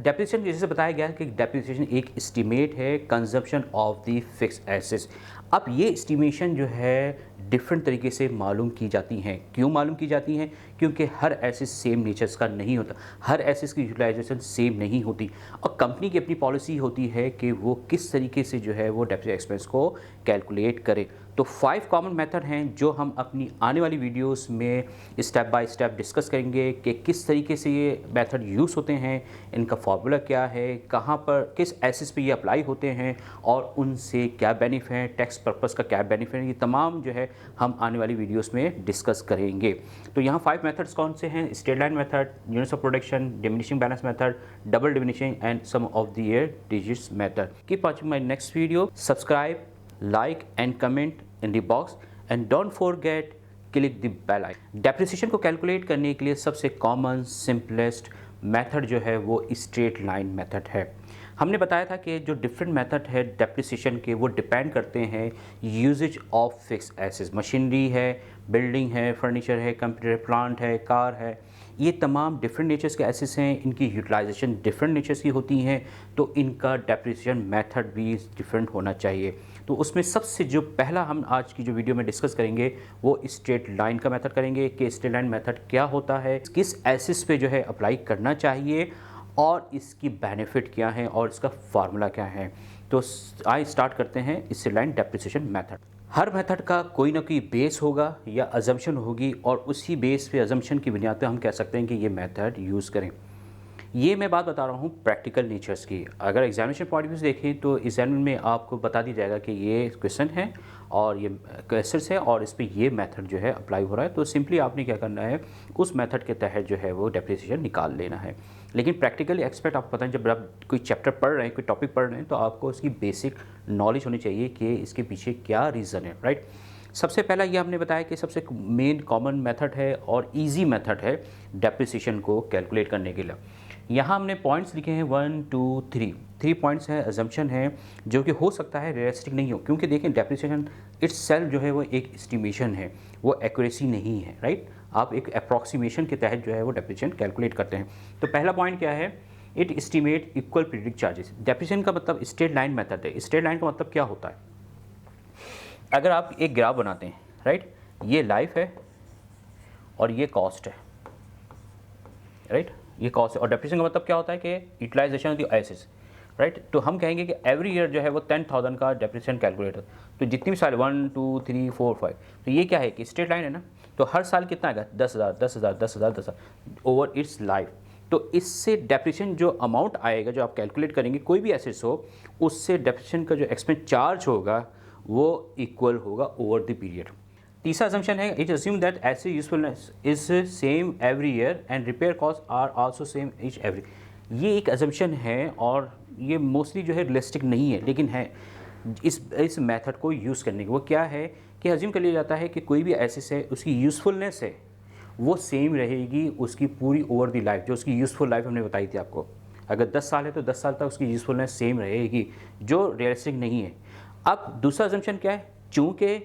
Depreciation जैसे बताया गया कि डेप्रिसिएशन एक एस्टीमेट है consumption of the fix assets. अब ये एस्टीमेशन जो है डिफरेंट तरीके से मालूम की जाती हैं। क्यों मालूम की जाती हैं? क्योंकि हर एसेट सेम नेचर्स का नहीं होता, हर एसेट्स की यूटिलाइजेशन सेम नहीं होती और कंपनी की अपनी पॉलिसी होती है कि वो किस तरीके से जो है वो डेप्रिसिएशन एक्सपेंस को कैलकुलेट करे। तो 5 कॉमन मेथड हैं जो हम अपनी आने वाली वीडियोस में स्टेप बाय स्टेप डिस्कस करेंगे कि किस तरीके से ये मेथड यूज़ होते हैं, इनका फार्मूला क्या है, कहाँ पर किस एसेट्स पे ये अप्लाई होते हैं और उनसे क्या बेनिफिट है, टैक्स पर्पस का क्या बेनिफिट है, ये तमाम जो है हम आने वाली वीडियोस में डिस्कस करेंगे। तो यहाँ 5 मेथड्स कौन से हैं? Straight line method, units of production, diminishing balance method, double diminishing and sum of the year digits method. Keep watching my next video, subscribe, like and comment in the box and don't forget click the bell icon। Depreciation को calculate करने के लिए सबसे common simplest method जो है वो straight line method है। हमने बताया था कि जो डिफरेंट मेथड है डेप्रिसिएशन के वो डिपेंड करते हैं usages of fix assets. Machinery है, बिल्डिंग है, फर्नीचर है, कंप्यूटर, प्लांट है, कार है, ये तमाम डिफरेंट नेचर्स के एसेट्स हैं। इनकी यूटिलाइजेशन डिफरेंट नेचर्स की होती हैं तो इनका डेप्रिसिएशन मेथड भी डिफरेंट होना चाहिए। तो उसमें सबसे जो पहला हम आज की जो वीडियो में डिस्कस करेंगे वो स्ट्रेट लाइन का मेथड करेंगे कि स्ट्रेट लाइन मेथड क्या होता है, किस एसेट्स पे जो है अप्लाई करना चाहिए और इसकी बेनिफिट क्या है और इसका फार्मूला क्या है। तो आइए स्टार्ट करते हैं स्ट्रेट लाइन डेप्रिसिएशन मेथड। हर मेथड का कोई ना कोई बेस होगा या अजम्पशन होगी और उसी बेस पे अजम्पशन की बुनियाद पे हम कह सकते हैं कि ये मेथड यूज़ करें। ये मैं बात बता रहा हूँ प्रैक्टिकल नेचर्स की। अगर एग्जामिनेशन पॉइंट ऑफ व्यू से देखें तो एग्जामिन में आपको बता दी जाएगा कि ये क्वेश्चन है और ये क्वेश्चन है और इस पे ये मेथड जो है अप्लाई हो रहा है। तो सिंपली आपने क्या करना है, उस मेथड के तहत जो है वो डेप्रिसिएशन निकाल लेना है। लेकिन प्रैक्टिकली एक्सपेक्ट आपको पता है, जब आप कोई चैप्टर पढ़ रहे हैं, कोई टॉपिक पढ़ रहे हैं तो आपको उसकी बेसिक नॉलेज होनी चाहिए कि इसके पीछे क्या रीज़न है, राइट। सबसे पहला ये हमने बताया कि सबसे मेन कॉमन मेथड है और ईजी मेथड है डेप्रिसिएशन को कैलकुलेट करने के लिए। यहाँ हमने पॉइंट्स लिखे हैं 1 2 3 पॉइंट्स हैं, अजम्पशन है जो कि हो सकता है रियलिस्टिक नहीं हो, क्योंकि देखें डेप्रिसिएशन इट्स सेल्फ जो है वो एक एस्टिमेशन है, वो एक्यूरेसी नहीं है, राइट। आप एक अप्रॉक्सीमेशन के तहत जो है वो डेप्रिसिएशन कैलकुलेट करते हैं। तो पहला पॉइंट क्या है, it estimate equal periodic charges. Depreciation का मतलब स्ट्रेट लाइन मेथड है। स्ट्रेट लाइन का मतलब क्या होता है, अगर आप एक ग्राफ बनाते हैं, राइट, ये लाइफ है और ये कॉस्ट है, राइट, ये कॉस्ट है। और डेप्रिसिएशन का मतलब क्या होता है कि utilization of the assets, right. तो हम कहेंगे कि एवरी ईयर जो है वो 10,000 का डेप्रिसिएशन कैलकुलेट है। तो जितनी भी साल 1 2 3 4 5, तो ये क्या है कि स्ट्रेट लाइन है ना, तो हर साल कितना आएगा 10,000 10,000 10,000 10,000 ओवर इट्स लाइफ। तो इससे डेप्रिसिएशन जो अमाउंट आएगा जो आप कैलकुलेट करेंगे कोई भी एसेट्स हो, उससे डेप्रिसिएशन का जो एक्सपेंस चार्ज होगा वो इक्वल होगा ओवर द पीरियड। तीसरा असम्पशन है, it assume that asset usefulness is same every year and repair cost are also same each every. ये एक असम्पशन है और ये मोस्टली जो है रियलिस्टिक नहीं है, लेकिन है इस मेथड को यूज़ करने की। वो क्या है कि अज्यूम कर लिया जाता है कि कोई भी एसेट है उसकी यूज़फुलनेस है वो सेम रहेगी उसकी पूरी ओवर द लाइफ। जो उसकी यूज़फुल लाइफ हमने बताई थी आपको, अगर 10 साल है तो 10 साल तक उसकी यूज़फुलनेस सेम रहेगी, जो रियलिस्टिक नहीं है। अब दूसरा असम्पशन क्या है, चूँकि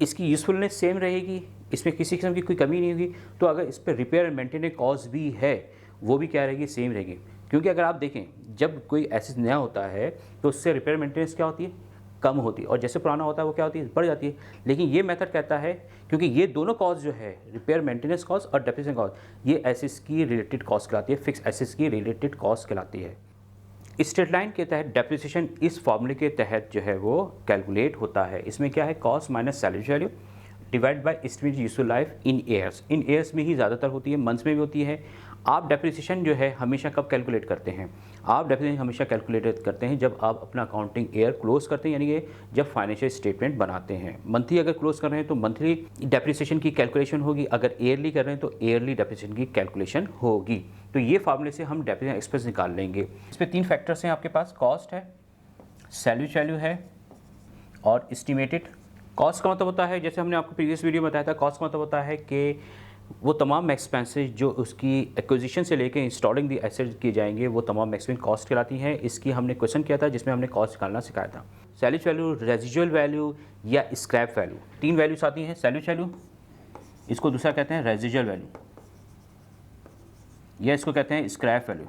इसकी यूज़फुलनेस सेम रहेगी, इसमें किसी किस्म की कोई कमी नहीं होगी, तो अगर इस पर रिपेयर एंड मेंटेनेंस कॉस्ट भी है वो भी क्या रहेगी, सेम रहेगी। क्योंकि अगर आप देखें जब कोई एसेट नया होता है तो उससे रिपेयर मेंटेनेंस क्या होती है, कम होती है, और जैसे पुराना होता है वो क्या होती है, बढ़ जाती है। लेकिन ये मेथड कहता है क्योंकि ये दोनों कॉस्ट जो है रिपेयर मेंटेनेंस कॉस्ट और डेप्रिसिएशन कॉस्ट, ये एसेट्स की रिलेटेड कॉस्ट कहलाती है, फिक्स एसेट्स की रिलेटेड कॉस्ट कहलाती है। स्ट्रेट लाइन के तहत डेप्रिसिएशन इस फॉर्मूले के तहत जो है वो कैलकुलेट होता है। इसमें क्या है, cost minus salary value divide by estimated useful life in years. In years में ही ज़्यादातर होती है, मंथ्स में भी होती है। आप डेप्रिसिएशन जो है हमेशा कब कैलकुलेट करते हैं, आप डेप्रिसिएशन हमेशा कैलकुलेट करते हैं जब आप अपना अकाउंटिंग ईयर क्लोज करते हैं, यानी कि जब फाइनेंशियल स्टेटमेंट बनाते हैं। मंथली अगर क्लोज कर रहे हैं तो मंथली डेप्रिसिएशन की कैलकुलेशन होगी, अगर ईयरली कर रहे हैं तो ईयरली डेप्रिसिएशन की कैलकुलेशन होगी। तो ये फार्मूले से हम डेप्रिसिएशन एक्सपेंस निकाल लेंगे। इसमें 3 फैक्टर्स हैं आपके पास, कॉस्ट है, सैलरी वैल्यू है और एस्टिमेटेड। कॉस्ट का मतलब होता है, जैसे हमने आपको प्रीवियस वीडियो में बताया था, कॉस्ट का मतलब होता है कि वो तमाम एक्सपेंसेस जो उसकी एक्विजिशन से लेकर इंस्टॉलिंग दी एसेट किए जाएंगे वो तमाम एक्सपेंस कॉस्ट कहलाती हैं। इसकी हमने क्वेश्चन किया था जिसमें हमने कॉस्ट निकालना सिखाया था। सैलरी वैल्यू, रेजिजुअल वैल्यू या स्क्रैप वैल्यू, 3 वैल्यूज आती हैं। सैलरी वैल्यू, इसको दूसरा कहते हैं रेजिजुअल वैल्यू या इसको कहते हैं स्क्रैप वैल्यू।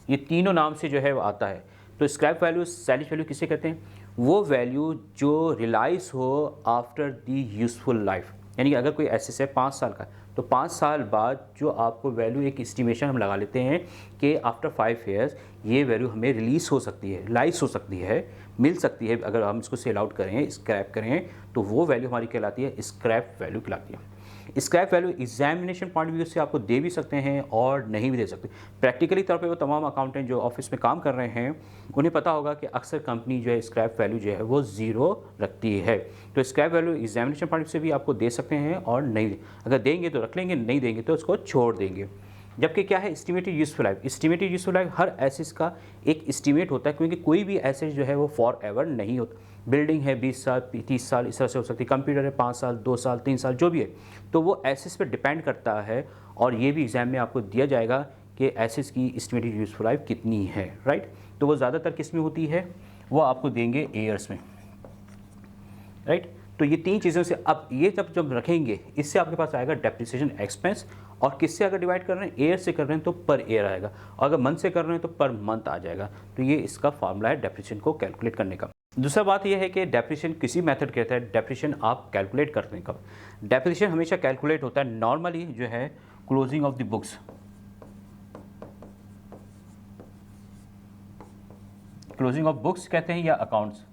ये तीनों नाम से जो है वो आता है। तो स्क्रैप वैल्यू, सैलिज वैल्यू किसे कहते हैं? वो वैल्यू जो रियलाइज हो आफ्टर द यूज़फुल लाइफ, यानी कि अगर कोई एसेट है 5 साल का, तो 5 साल बाद जो आपको वैल्यू, एक एस्टिमेशन हम लगा लेते हैं कि आफ्टर 5 ईयर्स ये वैल्यू हमें रिलीज़ हो सकती है, रिलाइज हो सकती है, मिल सकती है। अगर हम इसको सेल आउट करें, स्क्रैप करें, तो वो वैल्यू हमारी कहलाती है स्क्रैप वैल्यू कहलाती है। Scrap value examination point view से आपको दे भी सकते हैं और नहीं भी दे सकते। प्रैक्टिकली तौर पे वो तमाम अकाउंटेंट जो ऑफिस में काम कर रहे हैं उन्हें पता होगा कि अक्सर कंपनी जो है स्क्रैप वैल्यू जो है वो ज़ीरो रखती है। तो स्क्रैप वैल्यू एग्जामिनेशन पॉइंट से भी आपको दे सकते हैं और नहीं, अगर देंगे तो रख लेंगे, नहीं देंगे तो उसको छोड़ देंगे। जबकि क्या है estimated useful life, estimated useful life हर एसेट का एक एस्टिमेट होता है, क्योंकि कोई भी एसेट जो है वो फॉर एवर नहीं होता। बिल्डिंग है 20 साल 30 साल इस तरह से हो सकती है, कंप्यूटर है 5 साल 2 साल 3 साल जो भी है, तो वो एसेट्स पे डिपेंड करता है। और ये भी एग्जाम में आपको दिया जाएगा कि एसेट्स की एस्टिमेटेड यूजफुल लाइफ कितनी है, राइट। तो वो ज़्यादातर किस में होती है, वो आपको देंगे ईयर्स में, राइट। तो ये 3 चीज़ों से अब ये जब रखेंगे, इससे आपके पास आएगा डेप्रिसिएशन एक्सपेंस। और किससे अगर डिवाइड कर रहे हैं, ईयर से कर रहे हैं तो पर ईयर आएगा, और अगर मंथ से कर रहे हैं तो पर मंथ आ जाएगा। तो ये इसका फार्मूला है डेप्रिसिएशन को कैलकुलेट करने का। दूसरा बात यह है कि डेप्रिसिएशन किसी मेथड कहता है, डेप्रिसिएशन आप कैलकुलेट करते हैं कब। डेप्रिसिएशन हमेशा कैलकुलेट होता है नॉर्मली जो है closing of the books, closing of books कहते हैं या अकाउंट्स,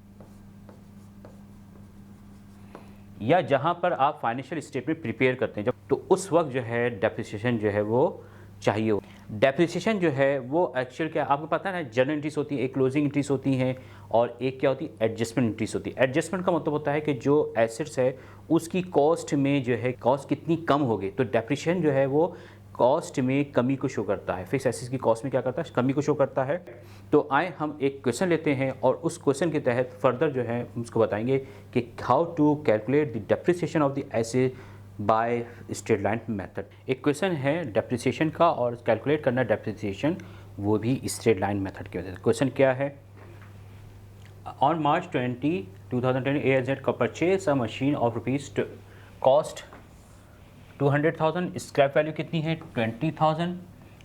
या जहां पर आप फाइनेंशियल स्टेटमेंट प्रिपेयर करते हैं, जब तो उस वक्त जो है डेप्रिसिएशन जो है वो चाहिए। डेप्रिसिएशन जो है वो एक्चुअल क्या, आपको पता है ना, जर्नल एंट्रीज होती है, एक क्लोजिंग एंट्रीज होती हैं और एक क्या होती है, एडजस्टमेंट एंट्रीज होती है। एडजस्टमेंट का मतलब होता है कि जो एसेट्स है उसकी कॉस्ट में जो है कॉस्ट कितनी कम हो गई, तो डेप्रिसिएशन जो है वो कॉस्ट में कमी को शो करता है। फिक्स एसेट्स की कॉस्ट में क्या करता है, कमी को शो करता है। तो आए हम एक क्वेश्चन लेते हैं और उस क्वेश्चन के तहत फर्दर जो है हम उसको बताएंगे कि how to calculate the depreciation of the asset by straight line method. एक क्वेश्चन है डेप्रिसिएशन का और कैलकुलेट करना डेप्रिसिएशन वो भी स्ट्रेट लाइन मेथड की वजह से। क्वेश्चन क्या है, ऑन March 20, 2020 ANZ का purchase a machine of rupees cost 200,000, scrap value कितनी है 20,000,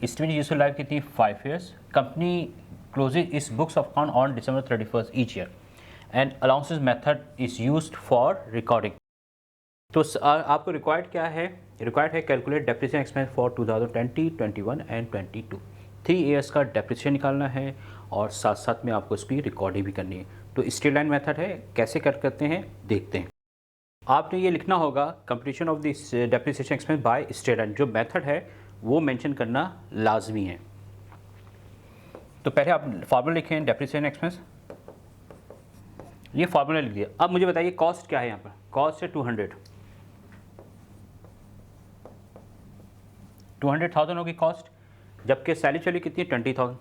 एस्टिमेटेड यूजफुल लाइफ कितनी 5 ईयर्स, कंपनी क्लोजेज इस books of account on December 31 each year and allowances method is used for recording. तो आपको required क्या है, required है calculate depreciation expense for 2020, 21 and 22। 3 years का डेप्रिसिएशन निकालना है और साथ साथ में आपको इसकी रिकॉर्डिंग भी करनी है। तो स्ट्रेट लाइन मेथड है, कैसे करते हैं देखते हैं। आपने ये लिखना होगा completion of this depreciation expense by straight line, जो मेथड है वो मेंशन करना लाजमी है। तो पहले आप फार्मूला लिखें डेप्रिसिएशन एक्सपेंस, ये फार्मूला लिख दिया। अब मुझे बताइए कॉस्ट क्या है, यहाँ पर कॉस्ट है 200,000 होगी कॉस्ट, जबकि सैलरी चली कितनी है 20,000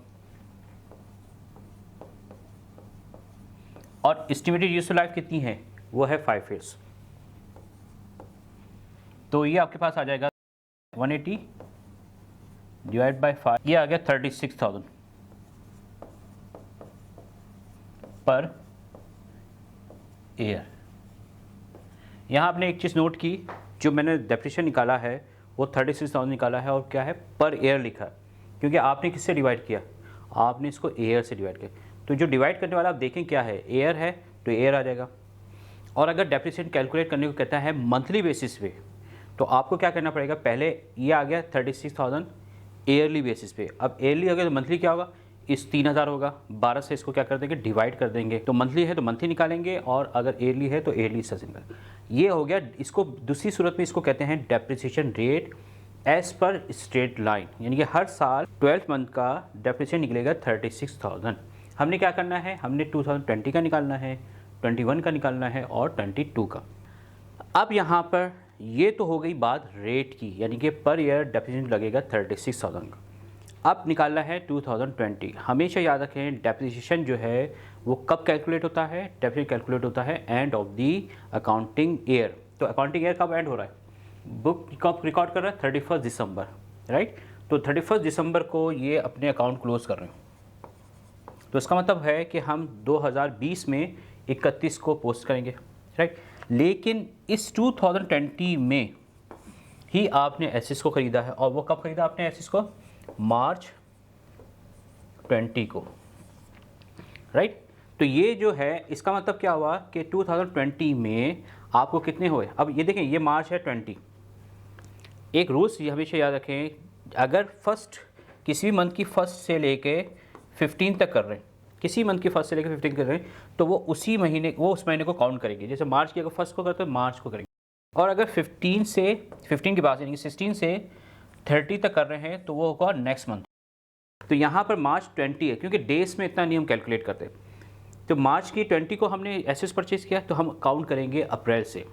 और एस्टिमेटेड यूजफुल लाइफ कितनी है वो है 5 ईयर्स। तो ये आपके पास आ जाएगा 180 डिवाइड बाय 5, ये आ गया 36,000 पर ईयर। यहाँ आपने एक चीज़ नोट की, जो मैंने डेप्रिसिएशन निकाला है वो 36,000 निकाला है और क्या है पर ईयर लिखा है, क्योंकि आपने किससे डिवाइड किया, आपने इसको ईयर से डिवाइड किया। तो जो डिवाइड करने वाला आप देखें क्या है, ईयर है तो ईयर आ जाएगा। और अगर डेप्रिसिएशन कैलकुलेट करने को कहता है मंथली बेसिस पे, तो आपको क्या करना पड़ेगा, पहले ये आ गया 36,000 ईयरली बेसिस पे। अब ईयरली अगर तो मंथली क्या होगा, इस 3,000 होगा, 12 से इसको क्या कर देंगे डिवाइड कर देंगे, तो मंथली है तो मंथली निकालेंगे और अगर ईयरली है तो ईयरली से निकालेंगे। ये हो गया। इसको दूसरी सूरत में इसको कहते हैं depreciation rate as per straight line, यानी कि हर साल 12 मंथ का डेप्रिसिएशन निकलेगा 36,000। हमने क्या करना है, हमने 2020 का निकालना है, 21 का निकालना है और 22 का। अब यहाँ पर ये तो हो गई बात रेट की, यानी कि पर ईयर डेप्रिसिएशन लगेगा 36,000 का। अब निकालना है 2020। हमेशा याद रखें डेप्रिसिएशन जो है वो कब कैलकुलेट होता है, डेप्रिसिएशन कैलकुलेट होता है end of the accounting year. तो अकाउंटिंग ईयर कब एंड हो रहा है, बुक कब रिकॉर्ड कर रहा है 31 दिसंबर, राइट। तो 31 दिसंबर को ये अपने अकाउंट क्लोज कर रहे हैं, तो इसका मतलब है कि हम 2020 में 31 को पोस्ट करेंगे, राइट। लेकिन इस 2020 में ही आपने एसेट्स को ख़रीदा है, और वो कब ख़रीदा आपने एसेट्स को, मार्च 2020 को, राइट। तो ये जो है इसका मतलब क्या हुआ कि 2020 में आपको कितने हुए। अब ये देखें, ये मार्च है 20। एक रूल्स हमेशा याद रखें, अगर फर्स्ट किसी भी मंथ की फर्स्ट से लेके 15 तक कर रहे हैं, किसी मंथ की फर्स्ट से लेकर 15 कर रहे हैं, तो वो उसी महीने, वो उस महीने को काउंट करेंगे। जैसे मार्च की अगर फर्स्ट को करते हैं, मार्च को करेंगे। और अगर 15 के बाद यानी कि 16 से 30 तक कर रहे हैं, तो वो होगा नेक्स्ट मंथ। तो यहाँ पर मार्च 20 है, क्योंकि डेज में इतना नहीं हम कैलकुलेट करते। तो मार्च की 20 को हमने एसेस परचेज़ किया, तो हम काउंट करेंगे अप्रैल से।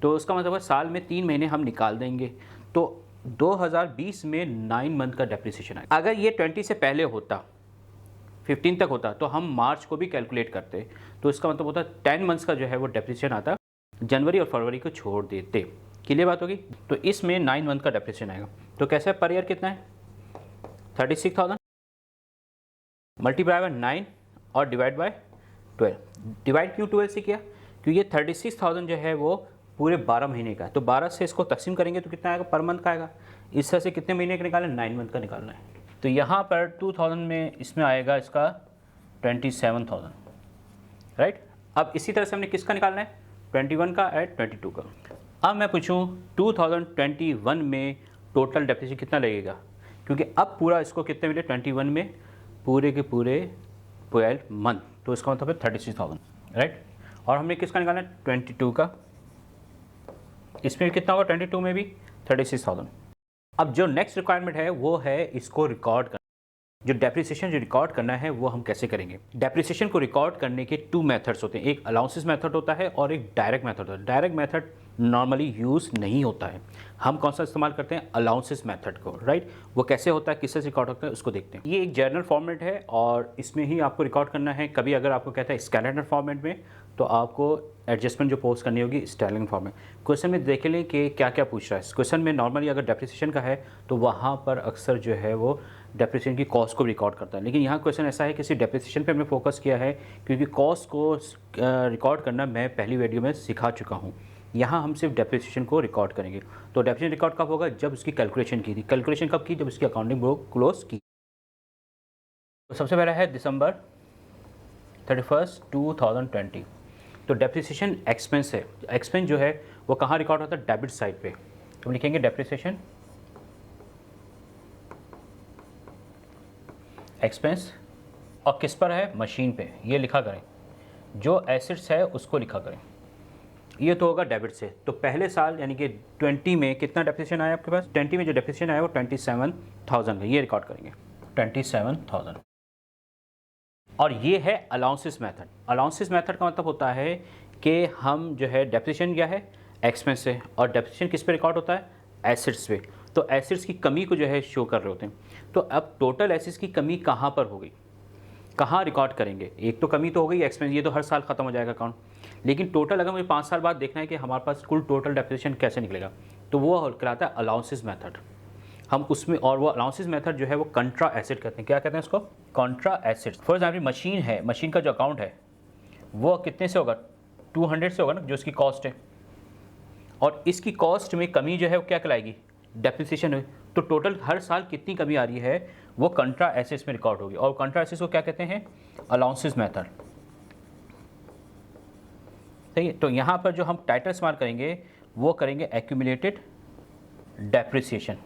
तो उसका मतलब है साल में 3 महीने हम निकाल देंगे। तो 2020 में 9 मंथ का डेप्रिसिएशन आएगा। अगर ये 20 से पहले होता, 15 तक होता, तो हम मार्च को भी कैलकुलेट करते। तो इसका मतलब होता 10 मंथ्स का जो है वो डेप्रिसिएशन आता, जनवरी और फरवरी को छोड़ देते। क्लियर बात होगी। तो इसमें 9 मंथ का डेप्रिसिएशन आएगा। तो कैसे पर ईयर कितना है, 36,000 मल्टीप्लाई बाय 9 और डिवाइड बाय 12। डिवाइड क्यों 12 से किया, क्योंकि ये 36,000 जो है वो पूरे 12 महीने का है। तो 12 से इसको तकसीम करेंगे तो कितना आएगा, पर मंथ का आएगा। इस तरह से कितने महीने का निकालना है, 9 मंथ का निकालना है। तो यहाँ पर 2000 में इसमें आएगा इसका 27,000, राइट। अब इसी तरह से हमने किसका निकालना है, 21 का एड 22 का। अब मैं पूछूं 2021 में टोटल डेप्रिसिएशन कितना लगेगा, क्योंकि अब पूरा इसको कितने मिले 21 में, पूरे के पूरे 12 मंथ। तो इसका मतलब है 36,000, राइट। और हमने किसका निकालना है, 22 का। इसमें कितना होगा, 22 में भी 36,000। अब जो नेक्स्ट रिक्वायरमेंट है वो है इसको रिकॉर्ड करना। जो डेप्रिसिएशन जो रिकॉर्ड करना है वो हम कैसे करेंगे। डेप्रिसिएशन को रिकॉर्ड करने के 2 मेथड्स होते हैं, एक अलाउंसेस मेथड होता है और एक डायरेक्ट मेथड होता है। डायरेक्ट मेथड नॉर्मली यूज़ नहीं होता है, हम कौन सा इस्तेमाल करते हैं, अलाउंसेस मेथड को, राइट। वो कैसे होता है, किससे रिकॉर्ड होता है, उसको देखते हैं। ये एक जर्नल फॉर्मेट है और इसमें ही आपको रिकॉर्ड करना है। कभी अगर आपको कहता है स्कैलेटन फॉर्मेट में, तो आपको एडजस्टमेंट जो पोस्ट करनी होगी स्टाइलिंग फॉर्मेट। क्वेश्चन में देख लें कि क्या क्या पूछ रहा है। क्वेश्चन में नॉर्मली अगर डेप्रिसिएशन का है तो वहाँ पर अक्सर जो है वो डेप्रिसिएशन की कॉस्ट को रिकॉर्ड करता है। लेकिन यहाँ क्वेश्चन ऐसा है कि सिर्फ डेप्रिसिएशन पे हमने फोकस किया है, क्योंकि कॉस्ट को रिकॉर्ड करना मैं पहली वीडियो में सिखा चुका हूँ। यहाँ हम सिर्फ डेप्रिसिएशन को रिकॉर्ड करेंगे। तो डेप्रिसिएशन रिकॉर्ड कब होगा, जब उसकी कैलकुलेशन की थी। कैलकुलेशन कब की, जब उसकी अकाउंटिंग बुक क्लोज की। तो सबसे पहला है दिसंबर 31, 2020। तो डेप्रिसिएशन एक्सपेंस है। एक्सपेंस जो है वो कहाँ रिकॉर्ड होता है, डेबिट साइड पे। तो हम लिखेंगे डेप्रिसिएशन एक्सपेंस, और किस पर है, मशीन पे। ये लिखा करें, जो एसेट्स है उसको लिखा करें। ये तो होगा डेबिट से। तो पहले साल यानी कि 20 में कितना डेप्रिसिएशन आया आपके पास, 20 में जो डेप्रिसिएशन आया वो 27,000 है। ये रिकॉर्ड करेंगे 27,000। और ये है अलाउंसेस मेथड। अलाउंसेस मेथड का मतलब होता है कि हम जो है डेप्रिसिएशन क्या है, एक्सपेंस है, और डेप्रिसिएशन किस पे रिकॉर्ड होता है, एसेट्स पे। तो एसेट्स की कमी को जो है शो कर रहे होते हैं। तो अब टोटल एसेट्स की कमी कहाँ पर हो गई, कहाँ रिकॉर्ड करेंगे। एक तो कमी तो हो गई एक्सपेंस, ये तो हर साल ख़त्म हो जाएगा अकाउंट। लेकिन टोटल अगर मुझे 5 साल बाद देखना है कि हमारे पास कुल टोटल डेप्रिसिएशन कैसे निकलेगा, तो वो कहलाता है अलाउंसेस मेथड। हम उसमें, और वो अलाउंसेस मेथड जो है वो कंट्रा एसेट कहते हैं। क्या कहते हैं उसको, कंट्रा एसेट्स। फॉर एग्जाम्पल मशीन है, मशीन का जो अकाउंट है वो कितने से होगा, 200 से होगा ना, जो इसकी कॉस्ट है। और इसकी कॉस्ट में कमी जो है वो क्या कहलाएगी, डेप्रिसिएशन है। तो टोटल हर साल कितनी कमी आ रही है वो कंट्रा एसेट्स में रिकॉर्ड होगी। और कंट्रा एसेट्स को क्या कहते हैं, अलाउंसेस मेथड। सही है। तो यहाँ पर जो हम टाइटल इस्तेमाल करेंगे वो करेंगे एक्यूमुलेटेड डेप्रिसिएशन।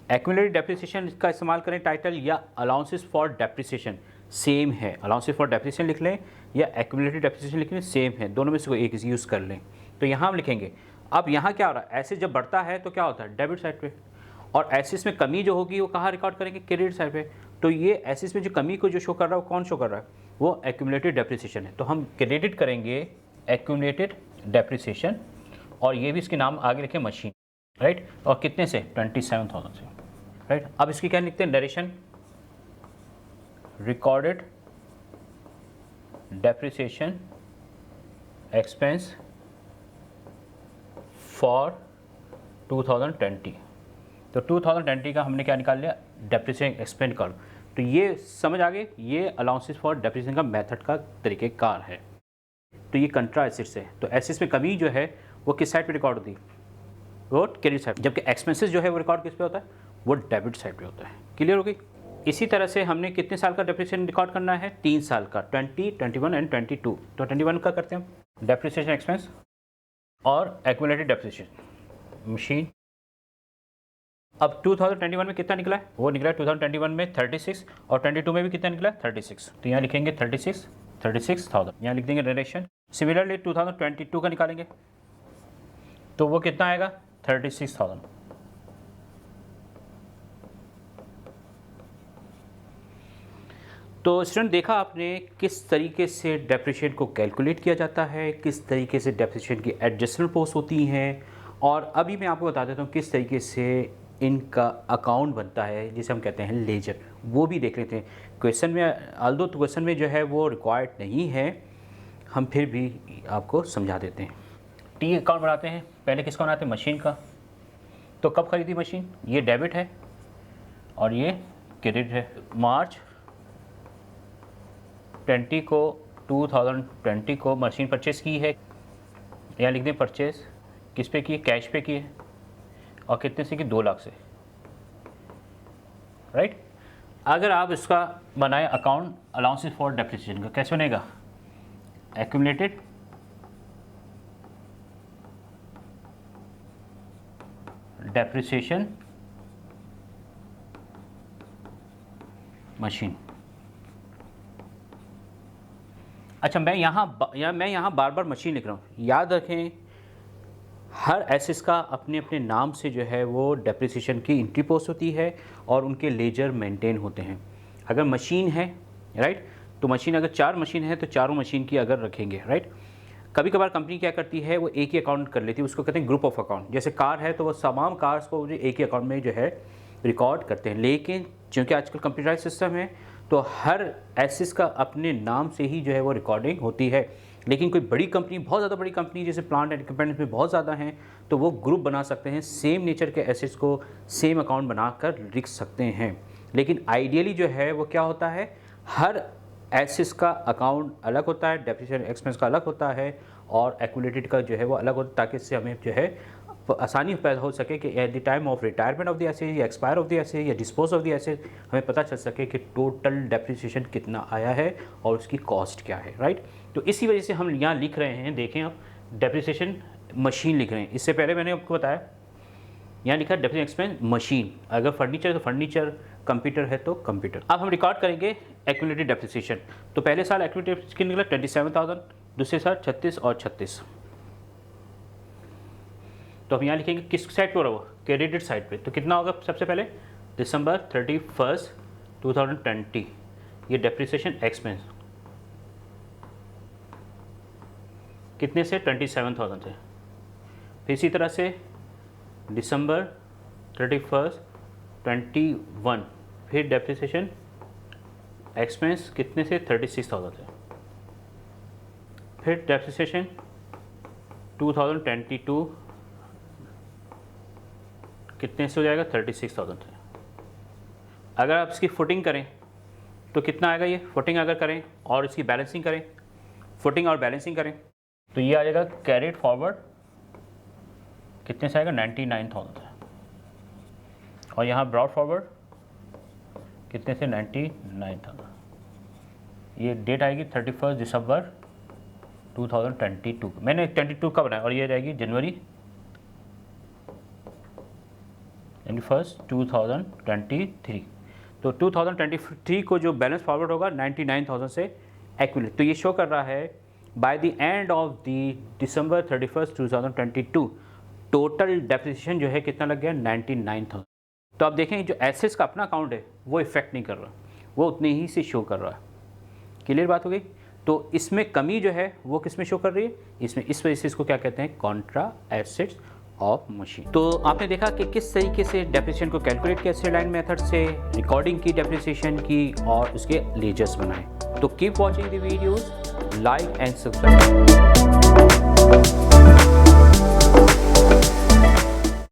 एक्यूमुलेटेड डेप्रिसिएशन का इस्तेमाल करें टाइटल, या अलाउंसेस फॉर डेप्रिसिएशन, सेम है। अलाउंसेस फॉर डेप्रिसिएशन लिख लें या एक्यूमुलेटेड डेप्रिसिएशन लिख लें, सेम है। दोनों में से कोई एक यूज़ कर लें। तो यहाँ हम लिखेंगे। अब यहाँ क्या हो रहा है, एसेट जब बढ़ता है तो क्या होता है, डेबिट साइड पे। और एसेट्स में कमी जो होगी वो कहाँ रिकॉर्ड करेंगे, क्रेडिट साइड पे। तो ये एसेट्स में जो कमी को जो शो कर रहा है वो कौन शो कर रहा है, वो एक्यूमुलेटेड डेप्रिसिएशन है। तो हम क्रेडिट करेंगे एक्यूमुलेटेड डेप्रिसिएशन, और ये भी इसके नाम आगे लिखें मशीन, राइट। और कितने से, 27,000 से, राइट। अब इसकी क्या लिखते हैं, narration recorded depreciation expense for 2020। तो 2020 का हमने क्या निकाल लिया, डेप्रिसिएशन एक्सपेंस कर। तो ये समझ आ गए, ये अलाउंसेस फॉर डेप्रिसिएशन का मेथड का तरीक़ेकार है। तो ये कंट्रा एसेट्स है। तो एसेट्स में कमी जो है वो किस साइड पे रिकॉर्ड होती है, वो क्रेडिट साइड। जबकि एक्सपेंसेस जो है वो रिकॉर्ड किस पे होता है, वो डेबिट साइड पे होता है। क्लियर हो गई। इसी तरह से हमने कितने साल का डेप्रिसिएशन रिकॉर्ड करना है, 3 साल का, 20, 21 एंड 22। तो 21 का करते हैं हम डेप्रिसिएशन एक्सपेंस और एक्यूमुलेटेड डेप्रिसिएशन मशीन। अब 2021 में कितना निकला है, वो निकला है 2021 में 36 और 22 में भी कितना निकला है 36। तो यहाँ लिखेंगे 36,000, यहाँ लिख देंगे नरेशन। सिमिलरली 2022 का निकालेंगे तो वो कितना आएगा 36,000। तो स्टूडेंट देखा आपने किस तरीके से डेप्रिसिएशन को कैलकुलेट किया जाता है, किस तरीके से डेप्रिसिएशन की एडजस्टमेंट पोस्ट होती हैं, और अभी मैं आपको बता देता हूँ किस तरीके से इनका अकाउंट बनता है जिसे हम कहते हैं लेजर, वो भी देख लेते हैं। क्वेश्चन में आल्दो तो क्वेश्चन में जो है वो रिक्वायर्ड नहीं है, हम फिर भी आपको समझा देते हैं। टी अकाउंट बनाते हैं, पहले किसका बनाते हैं, मशीन का। तो कब खरीदी मशीन, ये डेबिट है और ये क्रेडिट है। मार्च 20 को 2020 को मशीन परचेस की है, यहाँ लिख दें परचेस, किस पे की है, कैश पे की है, और कितने से की, 2 लाख से, राइट। अगर आप इसका बनाए अकाउंट अलाउंसेस फॉर डेप्रिसिएशन का, कैसे बनेगा, एक्यूमुलेटेड डेप्रिसिएशन मशीन। अच्छा, मैं यहाँ बार बार मशीन लिख रहा हूँ, याद रखें हर एसेस का अपने अपने नाम से जो है वो डेप्रिसिएशन की एंट्री पोस्ट होती है और उनके लेजर मेंटेन होते हैं। अगर मशीन है, राइट, तो मशीन अगर 4 मशीन है तो चारों मशीन की अगर रखेंगे, राइट। कभी कभार कंपनी क्या करती है, वो एक ही अकाउंट कर लेती है, उसको कहते हैं ग्रुप ऑफ अकाउंट। जैसे कार है तो वो तमाम कार्स को एक ही अकाउंट में जो है रिकॉर्ड करते हैं, लेकिन चूँकि आजकल कंप्यूटराइज सिस्टम है तो हर एसेस का अपने नाम से ही जो है वो रिकॉर्डिंग होती है। लेकिन कोई बड़ी कंपनी, बहुत ज़्यादा बड़ी कंपनी जैसे प्लांट एंड इक्विपमेंट में बहुत ज़्यादा हैं, तो वो ग्रुप बना सकते हैं, सेम नेचर के एसेट्स को सेम अकाउंट बनाकर लिख सकते हैं। लेकिन आइडियली जो है वो क्या होता है, हर एसेट्स का अकाउंट अलग होता है, डेप्रिसिएशन एक्सपेंस का अलग होता है और एक्यूमुलेटेड का जो है वो अलग होता है, ताकि इससे हमें जो है आसानी पैदा हो सके कि at the time of retirement of the asset या एक्सपायर ऑफ द एसेट या डिस्पोज ऑफ द एसेट हमें पता चल सके कि टोटल डेप्रिसिएशन कितना आया है और उसकी कॉस्ट क्या है, राइट। तो इसी वजह से हम यहाँ लिख रहे हैं, देखें आप डेप्रिसिएशन मशीन लिख रहे हैं। इससे पहले मैंने आपको बताया यहाँ लिखा डेप्रिसिएशन एक्सपेंस मशीन, अगर फर्नीचर है तो फर्नीचर, कंप्यूटर है तो कंप्यूटर। अब हम रिकॉर्ड करेंगे एक्यूमुलेटेड डेप्रिसिएशन। तो पहले साल एक्यूमुलेटेड कितना निकला 27,000, दूसरे साल 36 और 36। तो हम यहाँ लिखेंगे किस साइड पे हो रहा वो, क्रेडिटेड साइड पे। तो कितना होगा, सबसे पहले दिसंबर 31, 2020 ये डेप्रिसिएशन एक्सपेंस कितने से, 27,000 से। फिर इसी तरह से दिसंबर 31, 21 फिर डेप्रिसिएशन एक्सपेंस कितने से, 36,000 से। फिर डेप्रिसिएशन 2022 कितने से हो जाएगा, 36,000 से। अगर आप इसकी फुटिंग करें तो कितना आएगा, ये फुटिंग अगर करें और इसकी बैलेंसिंग करें, फुटिंग और बैलेंसिंग करें तो ये आ जाएगा कैरिड फॉरवर्ड कितने से आएगा, 99,000 से। और यहाँ ब्रॉड फॉरवर्ड कितने से, 99,000। ये डेट आएगी 31 दिसंबर 2022। मैंने 22 का बनाया और ये रहेगी जनवरी 1 2023। तो 2023 को जो बैलेंस फॉरवर्ड होगा 99,000 से एक्यूमुलेट। तो ये शो कर रहा है by the end of the December 31, 2022 total depreciation जो है कितना लग गया, 99,000। तो आप देखें जो एसेट्स का अपना अकाउंट है वो इफेक्ट नहीं कर रहा, वो उतने ही से शो कर रहा है। क्लियर बात हो गई। तो इसमें कमी जो है वो किस में शो कर रही है, इसमें, इस वजह से इसको क्या कहते हैं, कॉन्ट्रा एसेट्स ऑफ मशीन। तो आपने देखा कि किस तरीके से डेप्रिसिएशन को कैलकुलेट किया स्ट्रेट लाइन मेथड से, रिकॉर्डिंग की डेप्रिसिएशन की और उसके लेजर्स बनाए। तो keep watching the videos, like and subscribe.